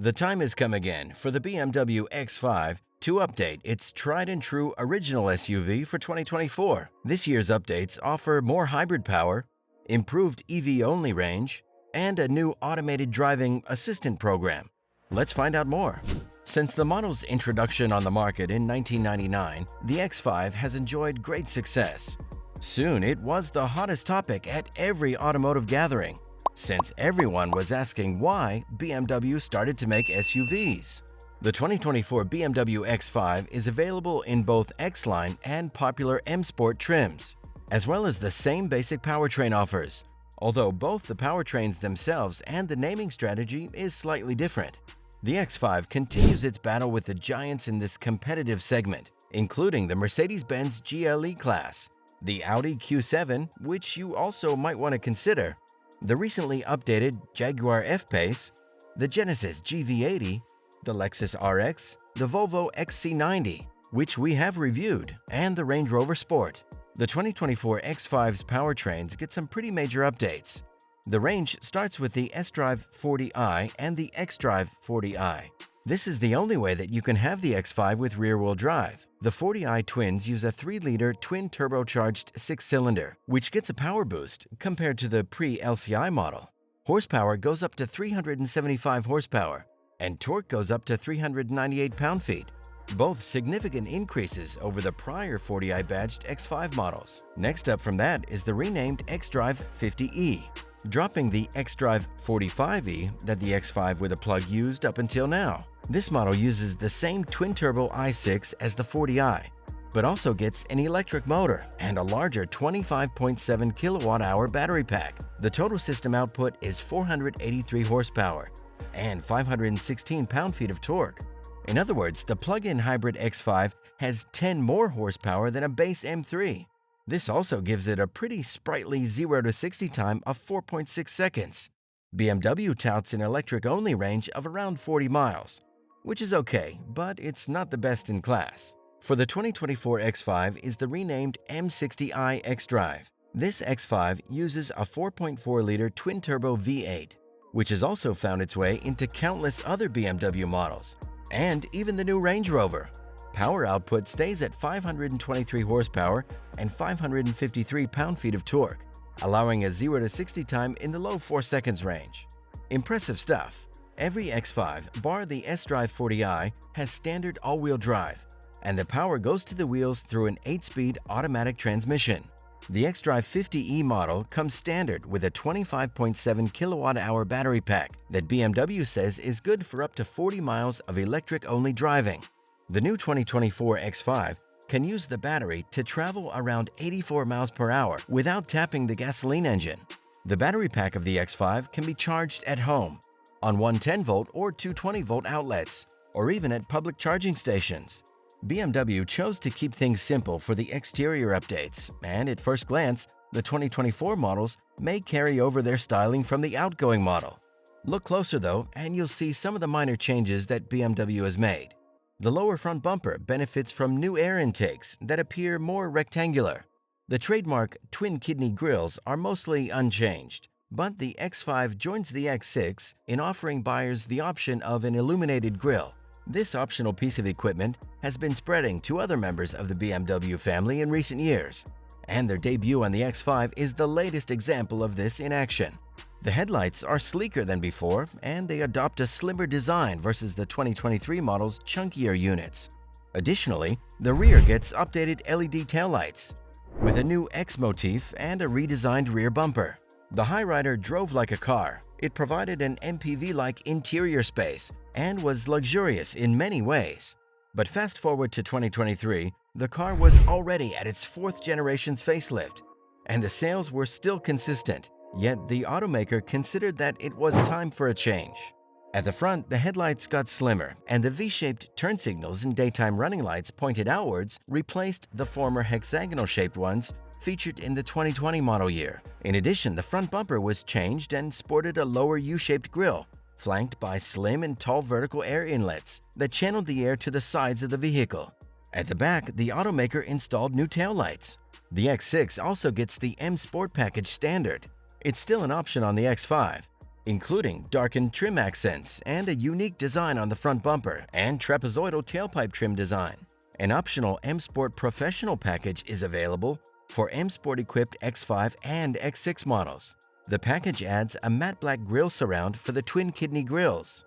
The time has come again for the BMW X5 to update its tried-and-true original SUV for 2024. This year's updates offer more hybrid power, improved EV-only range, and a new automated driving assistant program. Let's find out more. Since the model's introduction on the market in 1999, the X5 has enjoyed great success. Soon, it was the hottest topic at every automotive gathering, since everyone was asking why BMW started to make SUVs. The 2024 BMW X5 is available in both xLine and popular M Sport trims, as well as the same basic powertrain offers, although both the powertrains themselves and the naming strategy is slightly different. The X5 continues its battle with the giants in this competitive segment, including the Mercedes-Benz GLE-Class, the Audi Q7, which you also might want to consider, the recently updated Jaguar F-Pace, the Genesis GV80, the Lexus RX, the Volvo XC90, which we have reviewed, and the Range Rover Sport. The 2024 X5's powertrains get some pretty major updates. The range starts with the S-Drive 40i and the X-Drive 40i. This is the only way that you can have the X5 with rear-wheel drive. The 40i twins use a 3-liter twin-turbocharged 6-cylinder, which gets a power boost compared to the pre-LCI model. Horsepower goes up to 375 horsepower, and torque goes up to 398 pound-feet, both significant increases over the prior 40i badged X5 models. Next up from that is the renamed X-Drive 50e, dropping the X-Drive 45e that the X5 with a plug used up until now. This model uses the same twin-turbo i6 as the 40i, but also gets an electric motor and a larger 25.7 kilowatt-hour battery pack. The total system output is 483 horsepower and 516 pound-feet of torque. In other words, the plug-in hybrid X5 has 10 more horsepower than a base M3. This also gives it a pretty sprightly 0 to 60 time of 4.6 seconds. BMW touts an electric-only range of around 40 miles, which is okay, but it's not the best in class. For the 2024 X5 is the renamed M60i X-Drive. This X5 uses a 4.4-liter twin-turbo V8, which has also found its way into countless other BMW models, and even the new Range Rover. Power output stays at 523 horsepower and 553 pound-feet of torque, allowing a 0 to 60 time in the low 4 seconds range. Impressive stuff. Every X5, bar the S-Drive 40i, has standard all-wheel drive, and the power goes to the wheels through an 8-speed automatic transmission. The X-Drive 50e model comes standard with a 25.7 kilowatt-hour battery pack that BMW says is good for up to 40 miles of electric-only driving. The new 2024 X5 can use the battery to travel around 84 miles per hour without tapping the gasoline engine. The battery pack of the X5 can be charged at home, on 110-volt or 220-volt outlets, or even at public charging stations. BMW chose to keep things simple for the exterior updates, and at first glance, the 2024 models may carry over their styling from the outgoing model. Look closer though, and you'll see some of the minor changes that BMW has made. The lower front bumper benefits from new air intakes that appear more rectangular. The trademark twin-kidney grills are mostly unchanged, but the X5 joins the X6 in offering buyers the option of an illuminated grille. This optional piece of equipment has been spreading to other members of the BMW family in recent years, and their debut on the X5 is the latest example of this in action. The headlights are sleeker than before, and they adopt a slimmer design versus the 2023 model's chunkier units. Additionally, the rear gets updated LED taillights, with a new X motif and a redesigned rear bumper. The Highrider drove like a car. It provided an MPV-like interior space and was luxurious in many ways. But fast forward to 2023, the car was already at its 4th generation's facelift, and the sales were still consistent. Yet the automaker considered that it was time for a change. At the front, the headlights got slimmer, and the V-shaped turn signals and daytime running lights pointed outwards replaced the former hexagonal-shaped ones featured in the 2020 model year. In addition, the front bumper was changed and sported a lower U-shaped grille, flanked by slim and tall vertical air inlets that channeled the air to the sides of the vehicle. At the back, the automaker installed new taillights. The X6 also gets the M Sport package standard. It's still an option on the X5, including darkened trim accents and a unique design on the front bumper and trapezoidal tailpipe trim design. An optional M Sport Professional package is available for M Sport-equipped X5 and X6 models. The package adds a matte black grille surround for the twin-kidney grilles,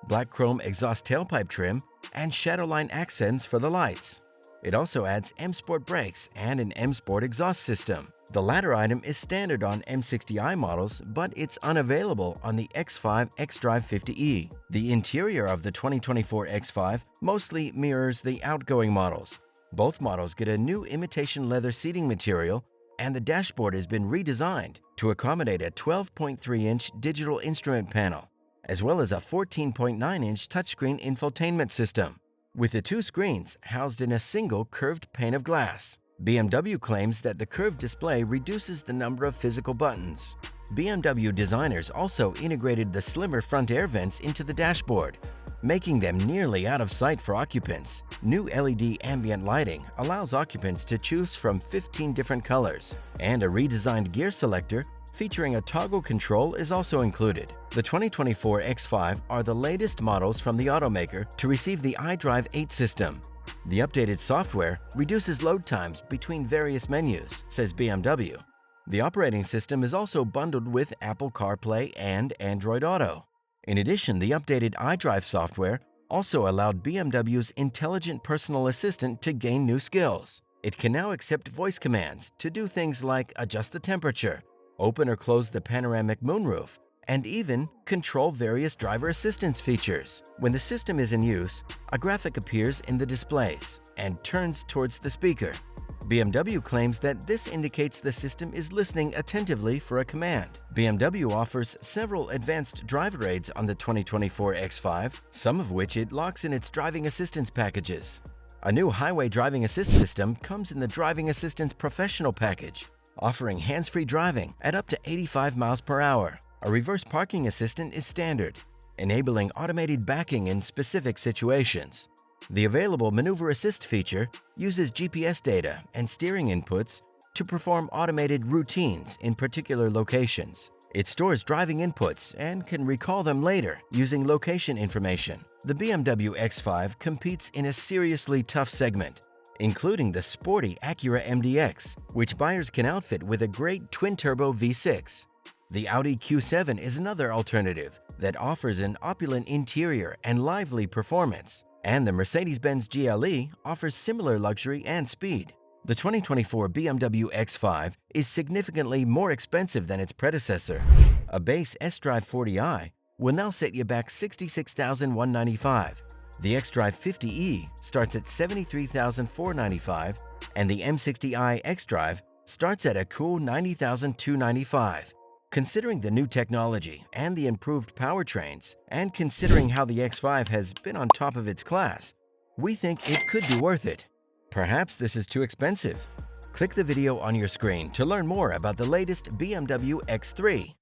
black chrome exhaust tailpipe trim, and shadowline accents for the lights. It also adds M Sport brakes and an M Sport exhaust system. The latter item is standard on M60i models, but it's unavailable on the X5 xDrive 50e. The interior of the 2024 X5 mostly mirrors the outgoing models. Both models get a new imitation leather seating material, and the dashboard has been redesigned to accommodate a 12.3-inch digital instrument panel, as well as a 14.9-inch touchscreen infotainment system, with the two screens housed in a single curved pane of glass. BMW claims that the curved display reduces the number of physical buttons. BMW designers also integrated the slimmer front air vents into the dashboard, making them nearly out of sight for occupants. New LED ambient lighting allows occupants to choose from 15 different colors, and a redesigned gear selector featuring a toggle control is also included. The 2024 X5 are the latest models from the automaker to receive the iDrive 8 system. The updated software reduces load times between various menus, says BMW. The operating system is also bundled with Apple CarPlay and Android Auto. In addition, the updated iDrive software also allowed BMW's intelligent personal assistant to gain new skills. It can now accept voice commands to do things like adjust the temperature, open or close the panoramic moonroof, and even control various driver assistance features. When the system is in use, a graphic appears in the displays and turns towards the speaker. BMW claims that this indicates the system is listening attentively for a command. BMW offers several advanced driver aids on the 2024 X5, some of which it locks in its driving assistance packages. A new highway driving assist system comes in the Driving Assistance Professional package, offering hands-free driving at up to 85 miles per hour. A reverse parking assistant is standard, enabling automated backing in specific situations. The available maneuver assist feature uses GPS data and steering inputs to perform automated routines in particular locations. It stores driving inputs and can recall them later using location information. The BMW X5 competes in a seriously tough segment, including the sporty Acura MDX, which buyers can outfit with a great twin-turbo V6. The Audi Q7 is another alternative that offers an opulent interior and lively performance, and the Mercedes-Benz GLE offers similar luxury and speed. The 2024 BMW X5 is significantly more expensive than its predecessor. A base S-Drive 40i will now set you back $66,195. The xDrive 50e starts at $73,495, and the M60i xDrive starts at a cool $90,295. Considering the new technology and the improved powertrains, and considering how the X5 has been on top of its class, we think it could be worth it. Perhaps this is too expensive. Click the video on your screen to learn more about the latest BMW X3.